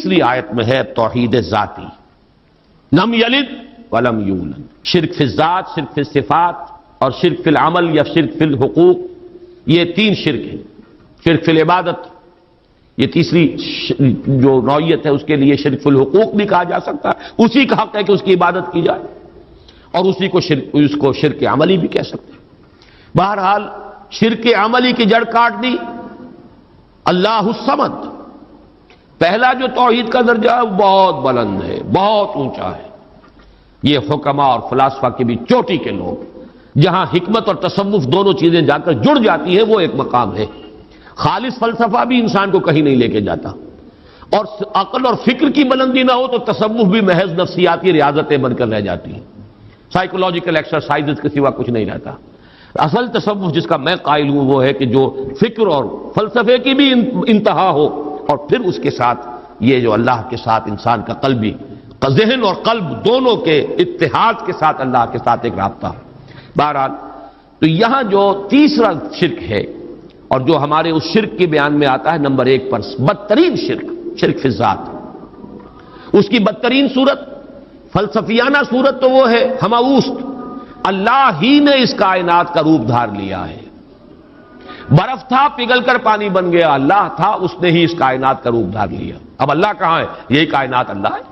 تیسری آیت میں ہے توحید ذاتی، لم یلد ولم یولد، شرک فی الذات، شرک فی الصفات اور شرک فی العمل یا شرک فی الحقوق، یہ تین شرک ہیں۔ شرک فی العبادت، یہ تیسری جو نوعیت ہے، اس کے لیے شرک فی الحقوق بھی کہا جا سکتا ہے، اسی کا حق ہے کہ اس کی عبادت کی جائے، اور اسی کو شرک عملی بھی کہہ سکتے ہیں۔ بہرحال شرک عملی کی جڑ کاٹ دی اللہ الصمد۔ پہلا جو توحید کا درجہ ہے وہ بہت بلند ہے، بہت اونچا ہے، یہ حکماء اور فلاسفہ کی بھی چوٹی کے لوگ، جہاں حکمت اور تصوف دونوں چیزیں جا کر جڑ جاتی ہیں، وہ ایک مقام ہے۔ خالص فلسفہ بھی انسان کو کہیں نہیں لے کے جاتا، اور عقل اور فکر کی بلندی نہ ہو تو تصوف بھی محض نفسیاتی ریاضتیں بن کر رہ جاتی ہیں، سائیکولوجیکل ایکسرسائزز کے سوا کچھ نہیں رہتا۔ اصل تصوف جس کا میں قائل ہوں وہ ہے کہ جو فکر اور فلسفے کی بھی انتہا ہو، اور پھر اس کے ساتھ یہ جو اللہ کے ساتھ انسان کا قلبی ذہن اور قلب دونوں کے اتحاد کے ساتھ اللہ کے ساتھ ایک رابطہ ہو۔ بہرحال تو یہاں جو تیسرا شرک ہے، اور جو ہمارے اس شرک کے بیان میں آتا ہے نمبر 1 پر، بدترین شرک، شرک فی الذات۔ اس کی بدترین صورت، فلسفیانہ صورت تو وہ ہے ہماوست، اللہ ہی نے اس کائنات کا روپ دھار لیا ہے۔ برف تھا پگھل کر پانی بن گیا، اللہ تھا، اس نے ہی اس کائنات کا روپ دھار لیا۔ اب اللہ کہاں ہے؟ یہی کائنات اللہ ہے۔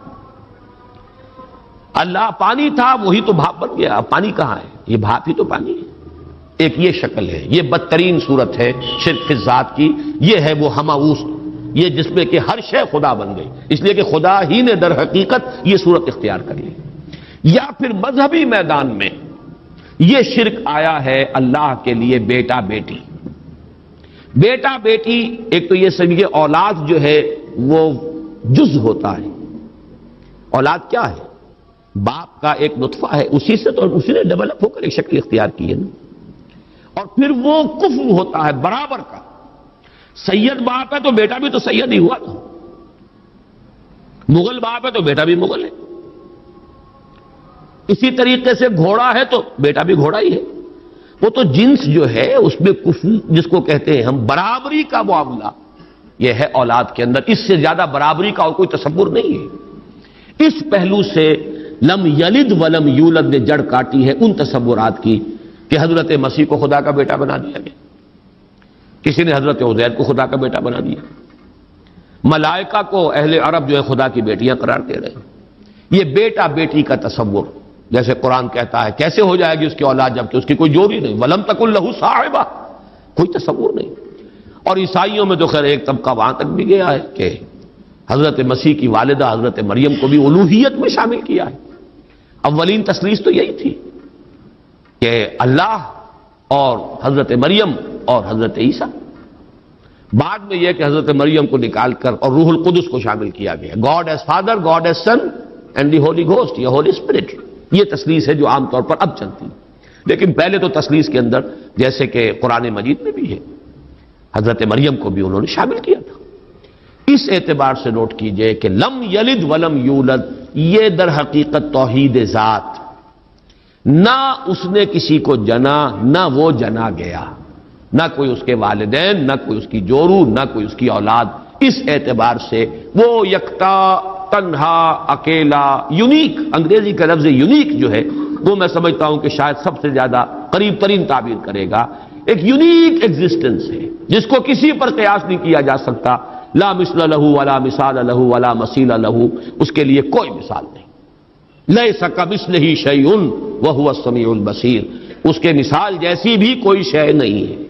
اللہ پانی تھا، وہی تو بھاپ بن گیا، اب پانی کہاں ہے؟ یہ بھاپ ہی تو پانی ہے۔ ایک یہ شکل ہے، یہ بدترین صورت ہے شرک فی الذات کی، یہ ہے وہ ہماوست، یہ جس میں کہ ہر شے خدا بن گئی، اس لیے کہ خدا ہی نے در حقیقت یہ صورت اختیار کر لی۔ یا پھر مذہبی میدان میں یہ شرک آیا ہے اللہ کے لیے بیٹا بیٹی۔ بیٹا بیٹی، ایک تو یہ سمجھے اولاد جو ہے وہ جز ہوتا ہے۔ اولاد کیا ہے؟ باپ کا ایک نطفہ ہے، اسی سے تو اسی نے ڈیولپ ہو کر ایک شکل اختیار کی ہے نا، اور پھر وہ کفو ہوتا ہے برابر کا۔ سید باپ ہے تو بیٹا بھی تو سید ہی ہوا نا، مغل باپ ہے تو بیٹا بھی مغل ہے، اسی طریقے سے گھوڑا ہے تو بیٹا بھی گھوڑا ہی ہے۔ وہ تو جنس جو ہے اس میں کفو جس کو کہتے ہیں ہم، برابری کا معاملہ یہ ہے اولاد کے اندر، اس سے زیادہ برابری کا اور کوئی تصور نہیں ہے۔ اس پہلو سے لم یلد ولم یولد نے جڑ کاٹی ہے ان تصورات کی کہ حضرت مسیح کو خدا کا بیٹا بنا دیا گیا، کسی نے حضرت عزیر کو خدا کا بیٹا بنا دیا، ملائکہ کو اہل عرب جو ہے خدا کی بیٹیاں قرار دے رہے ہیں۔ یہ بیٹا بیٹی کا تصور، جیسے قرآن کہتا ہے کیسے ہو جائے گی اس کی اولاد جبکہ اس کی کوئی جوڑی نہیں، ولم تکن لہ صاحبہ، کوئی تصور نہیں۔ اور عیسائیوں میں تو خیر ایک طبقہ وہاں تک بھی گیا ہے کہ حضرت مسیح کی والدہ حضرت مریم کو بھی الوہیت میں شامل کیا ہے۔ اولین تثلیث تو یہی تھی کہ اللہ اور حضرت مریم اور حضرت عیسیٰ، بعد میں یہ کہ حضرت مریم کو نکال کر اور روح القدس کو شامل کیا گیا، God as father, God as son and the holy ghost یا ہولی اسپرٹ۔ یہ تثلیث ہے جو عام طور پر اب چلتی ہے، لیکن پہلے تو تثلیث کے اندر جیسے کہ قرآن مجید میں بھی ہے، حضرت مریم کو بھی انہوں نے شامل کیا تھا۔ اس اعتبار سے نوٹ کیجئے کہ لم یلد ولم یولد یہ در حقیقت توحید ذات، نہ اس نے کسی کو جنا نہ وہ جنا گیا، نہ کوئی اس کے والدین، نہ کوئی اس کی جورو، نہ کوئی اس کی اولاد۔ اس اعتبار سے وہ یکتا، تنہا، اکیلا، یونیک، انگریزی کا لفظ یونیک جو ہے وہ میں سمجھتا ہوں کہ شاید سب سے زیادہ قریب ترین تعبیر کرے گا، ایک یونیک ایگزسٹنس ہے جس کو کسی پر قیاس نہیں کیا جا سکتا، لا مثل لہ ولا مثال لہ ولا مثیل لہ، اس کے لیے کوئی مثال نہیں، لیس کمثلہ شیء وہو السمیع البصیر، اس کے مثال جیسی بھی کوئی شے نہیں ہے۔